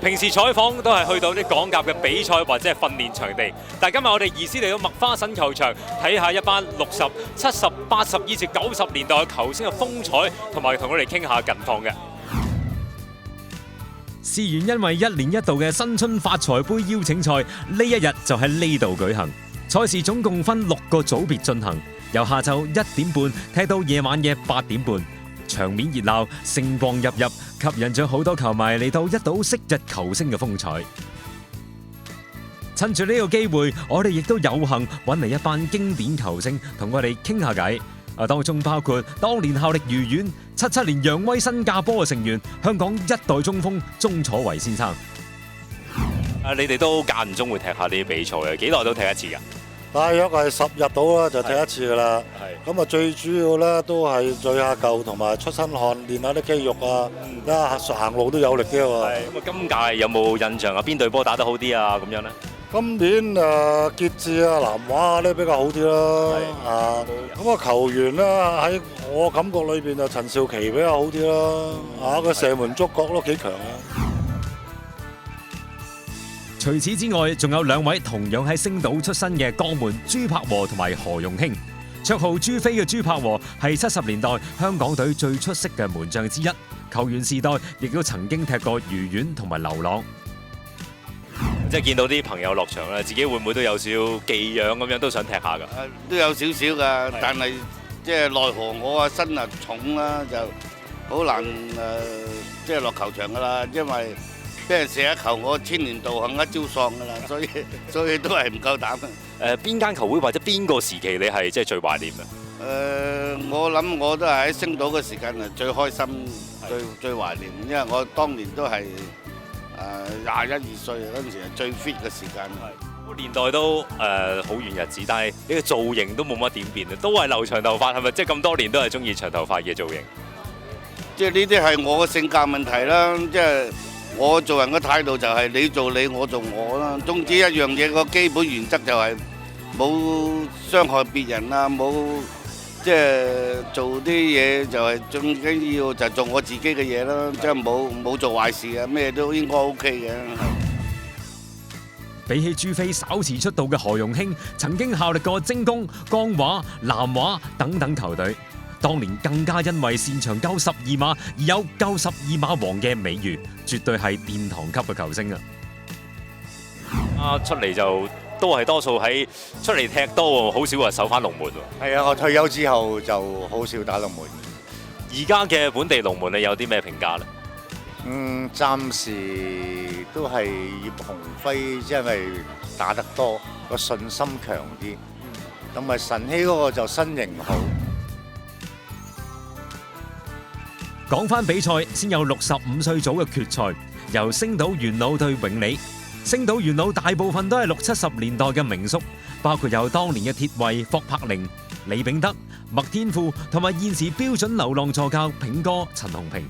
平時採訪都係去到啲港甲嘅比賽或者係訓練場地，但係今日我哋移師嚟到麥花臣球場，睇下一班60、70、80以至90年代嘅球星嘅風采，同埋同佢哋傾下近況嘅。事緣因為一年一度嘅新春發財杯邀請賽，呢一日就喺呢度舉行。賽事總共分6個組別進行，由下晝1點半踢到夜晚嘅8點半，場面熱鬧，星光熠熠，吸引咗好多球迷嚟到一睹昔日球星嘅風采。趁住呢個機會，我哋亦都有幸揾嚟一班經典球星同我哋傾下偈。當中包括當年效力愉園、77年揚威新加坡嘅成員，香港一代中鋒鐘楚維先生。你哋都間唔中會踢下呢啲比賽嘅，幾耐都踢一次㗎？大約係10日到啦，就踢一次㗎啦。咁啊，最主要咧都係聚下舊同埋出身汗，練下啲肌肉啊，行路都有力啲喎。咁啊，今屆有冇印象啊？邊隊波打得好啲啊？咁樣咧？今年傑志啊、南華咧比較好啲啦。咁啊，球員咧喺我感覺裏邊就陳少琪比較好啲啦。個射門觸覺都幾強啊！除此之外，仲有2位同樣喺星島出身嘅江門朱柏和同埋何容興。綽號朱飛嘅朱柏和係70年代香港隊最出色嘅門將之一，球員時代亦都曾經踢過愉園同埋流浪。即係見到啲朋友落場咧，自己會唔會都有少少寄養咁樣，都想踢下㗎？都有少少㗎，但係即係奈何我身啊重啦，就好難即係落球場㗎啦，因為俾人射一球，我千年道行一朝喪㗎啦，所以都係唔夠膽。邊間球會或者邊個時期你係即係最懷念啊？我諗我都係喺星島嘅時間係最開心、最懷念，因為我當年都係21、22歲嗰陣時係最 fit 嘅時間。年代都好遠日子，但係呢個造型都冇乜點變啊，都係留長頭髮，係咪？即係咁多年都係中意長頭髮嘅造型。即係呢啲係我嘅性格問題啦，即係我做人嘅態度就係你做你，我做我啦。總之一樣嘢個基本原則就係冇傷害別人啊，冇即係做啲嘢就係最緊要就做我自己嘅嘢啦，即係冇做壞事啊，咩都應該 OK 嘅。比起朱飛稍遲出道嘅何容興，曾經效力過精工、江華、南華等等球隊，當年更加因為擅長救12碼而有救12碼王嘅美譽，絕對係殿堂級嘅球星啊！出嚟就都係多數喺出嚟踢多，好少話守翻龍門喎。係啊，我退休之後就好少打龍門。而家嘅本地龍門你有啲咩評價咧？暫時都係葉鴻輝，因為打得多，個信心強啲。同埋晨曦嗰個就身形好。講翻比賽，先有65歲組嘅決賽，由星島元老對永利。星島元老大部分都係60、70年代嘅名宿，包括有當年嘅鐵衛霍柏寧、李炳德、麥天富同埋現時標準流浪助教炳哥陳鴻平。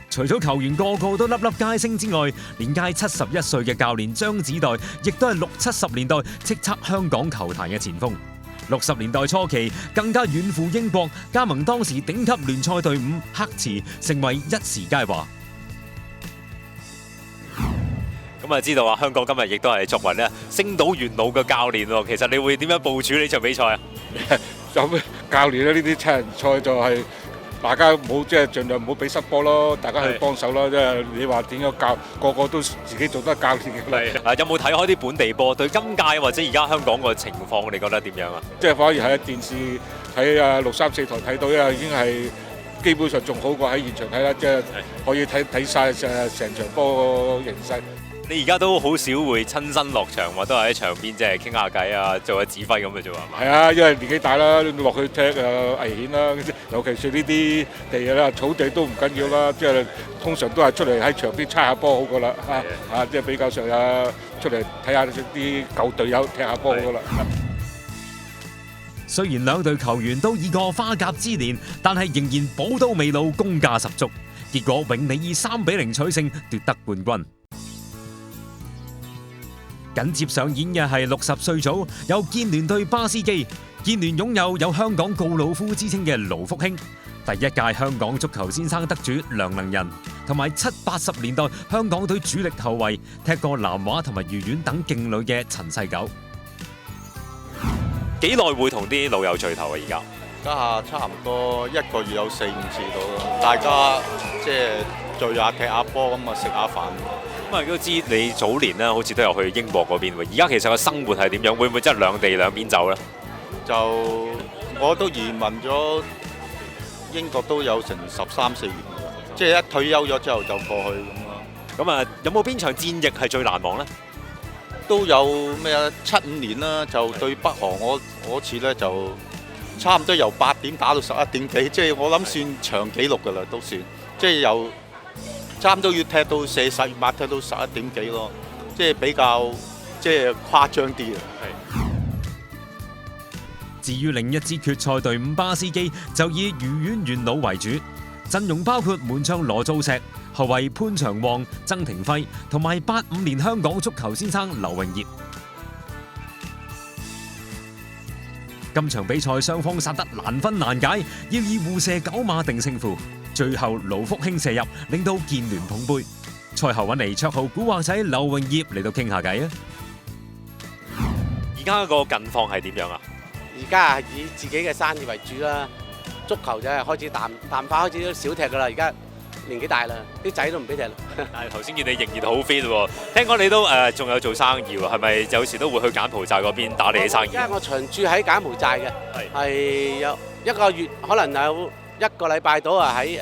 除咗球員個個都粒粒皆星之外，年屆71歲嘅教練張子岱亦都係60、70年代叱咤香港球壇嘅前鋒。60年代初期更加遠赴英國，加盟當時頂級聯賽隊伍黑池，成為一時佳話。咁啊，知道啊，香港今日亦都係作為咧星島元老嘅教練喎。其實你會點樣部署呢場比賽啊？有咩教練咧？呢啲七人賽就係大家唔好即係盡量唔好俾失波咯，大家去幫手啦。即係你話點樣教，個個都自己做得教練嘅。有冇睇開啲本地波？對今屆或者而家香港個情況，你覺得點樣啊？即係反而喺電視睇634台睇到啊，已經係基本上仲好過喺現場睇啦，即係可以睇晒成場波形勢。你而家都好少會親身落場喎，都係喺場邊即係傾下偈啊，做下指揮咁嘅啫，係嘛？係啊，因為年紀大啦，落去踢危險啦，尤其是呢啲地啦，草地都唔緊要啦，即係通常都係出嚟喺場邊猜下波好過啦，即係比較上出嚟睇下啲舊隊友踢下波好過啦。雖然兩隊球員都已過花甲之年，但係仍然寶刀未老，功架十足。結果永利以3-0取勝奪得冠軍。緊接上演嘅係60歲組，有建聯對巴斯基。建聯擁有香港告魯夫之稱嘅盧福興，第一屆香港足球先生得主梁能仁，同埋7、80年代香港隊主力後衞踢過南華同埋愉園等勁旅嘅陳世九。幾耐會同啲老友聚頭啊？而家家下差唔多1個月有4、5次到咯，大家即係聚下踢下波咁啊，食下飯。咁啊，都知你早年咧，好似都有去英國嗰邊喎。而家其實個生活係點樣？會唔會真係兩地兩邊走咧？就我都移民咗英國都有成13、14年啦，即係一退休咗之後就過去咁咯。咁啊，有冇邊場戰役係最難忘咧？都有咩啊？7、5年啦，就對北韓嗰次咧就差唔多由8點打到11點幾，即係我諗算長紀錄㗎啦，都算。即係由差唔多要踢到射10碼，踢到11點幾咯，即係比較即係誇張啲啊。至於另一支決賽隊伍巴斯基就以愉園元老為主，陣容包括門將羅造石、後衞潘長旺、曾庭輝同埋85年香港足球先生劉榮業。今場比賽雙方殺得難分難解，要以互射9碼定勝負。最後盧福興射入，令到建聯捧杯。賽後揾嚟綽號古惑仔劉榮業嚟到傾下偈啊！而家個近況係點樣啊？而家係以自己嘅生意為主啦，足球就係開始淡化，開始都少踢噶啦。而家年紀大啦，啲仔都唔俾踢啦。但係頭先見你仍然好 fit 喎，聽講你都仲有做生意喎，係咪有時都會去柬埔寨嗰邊打你嘅生意？而家我長住喺柬埔寨嘅，係有1個月可能有1個禮拜到啊喺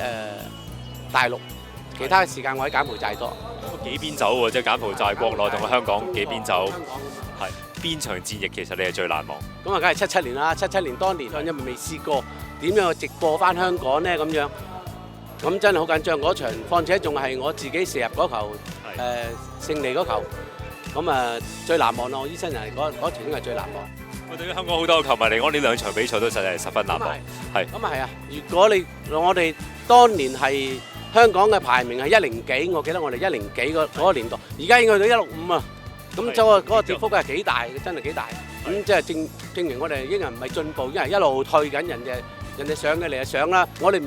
大陸，其他時間我喺柬埔寨多。幾邊走喎？即係柬埔寨國內同香港幾邊走？係邊場戰役其實你係最難忘？咁啊，梗係77年啦，77年當年因為未試過點樣去直播翻香港呢咁樣，咁真係好緊張嗰場，況且仲係我自己射入嗰球勝利嗰球，咁啊最難忘咯！我醫生人嗰場應該係最難忘。我對於香港好多球迷嚟講，呢兩場比賽都實係十分難忘。係咁啊係啊！如果我哋當年係香港嘅排名係100幾，我記得我哋100幾嗰個年代，而家已經去到165啊！咁嗰個跌幅係幾大，真係幾大。咁即係證明我哋英人唔係進步，因為一路退緊，人哋上嘅嚟就上啦。我哋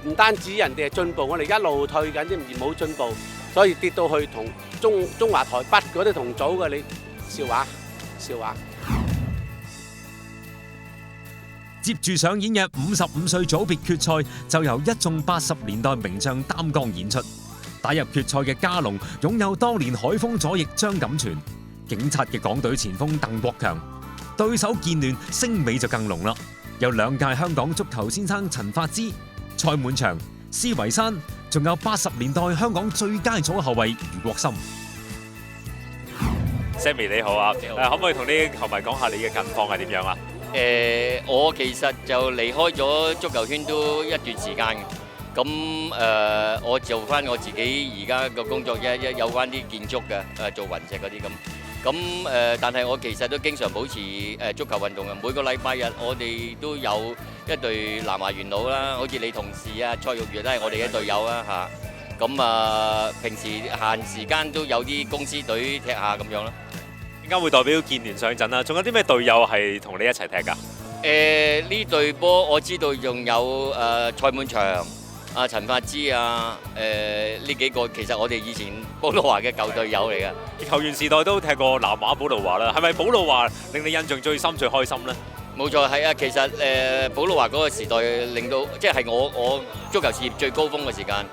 唔單止人哋係進步，我哋一路退緊啲而冇進步，所以跌到去同中華台北嗰啲同組嘅，你笑話。接住上演嘅55歲組別決賽，就由一眾80年代名將擔綱演出。打入決賽嘅嘉龍擁有當年海豐左翼張錦全、警察嘅港隊前鋒鄧國強，對手建聯星尾就更濃啦，有2屆香港足球先生陳發之、蔡滿祥、施維山，仲有80年代香港最佳左後衞余國森。Sammy 你好啊，可唔可以同啲球迷講下你嘅近況係點樣啊？我其實就離開咗足球圈都一段時間嘅，咁我做翻我自己而家個工作有關啲建築嘅，做雲石嗰啲咁但係我其實都經常保持足球運動嘅，每個禮拜日我哋都有一隊南華元老啦，好似你同事啊蔡玉月都係我哋嘅隊友啦嚇，咁平時閒時間都有啲公司隊踢下咁樣咯。點解會代表建聯上陣啦？仲有啲咩隊友係同你一齊踢㗎？呢隊波我知道仲有蔡滿祥、陳發之呢幾個，其實我哋以前寶路華嘅舊隊友嚟嘅。球員時代都踢過南華寶路華啦，係咪寶路華令你印象最深、最開心呢？冇錯，係啊！其實寶路華嗰個時代令到即係我足球事業最高峰嘅時間，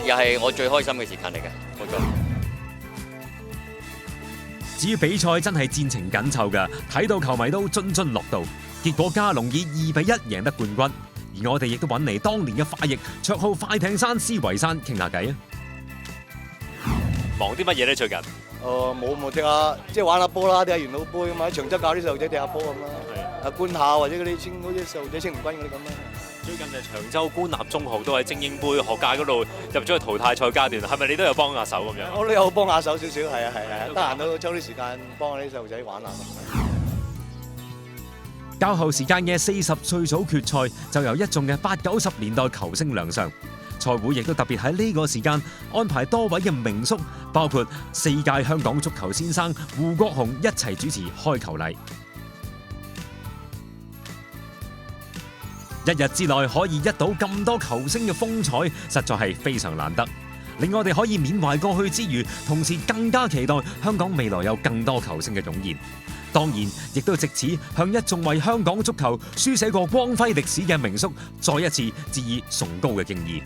又係我最開心嘅時間嚟嘅，冇錯。至於比賽真係戰情緊湊㗎，睇到球迷都津津樂道。結果嘉龍以2-1贏得冠軍，而我哋亦都揾嚟當年嘅快翼綽號快艇山施維山傾下偈啊！忙啲乜嘢咧最近？冇踢下，即係玩下波啦，踢下元老杯咁啊！喺長洲教啲細路仔踢下波咁啦，官校或者嗰啲細路仔青年軍嗰啲咁啦。最近就長洲官立中學都喺精英杯學界嗰度入咗去淘汰賽階段，係咪你都有幫下手咁樣？我都有幫下手少少，係啊，得閒都抽啲時間幫下啲細路仔玩下。較後時間嘅40歲組決賽就由一眾嘅80、90年代球星亮相。賽會亦都特別喺呢個時間安排多位嘅名宿，包括4屆香港足球先生胡國雄一齊主持開球禮。一日之內可以一睹咁多球星嘅風采，實在係非常難得，令我哋可以緬懷過去之餘，同時更加期待香港未來有更多球星嘅湧現。當然，亦都藉此向一眾為香港足球書寫過光輝歷史嘅名宿，再一次致以崇高嘅敬意。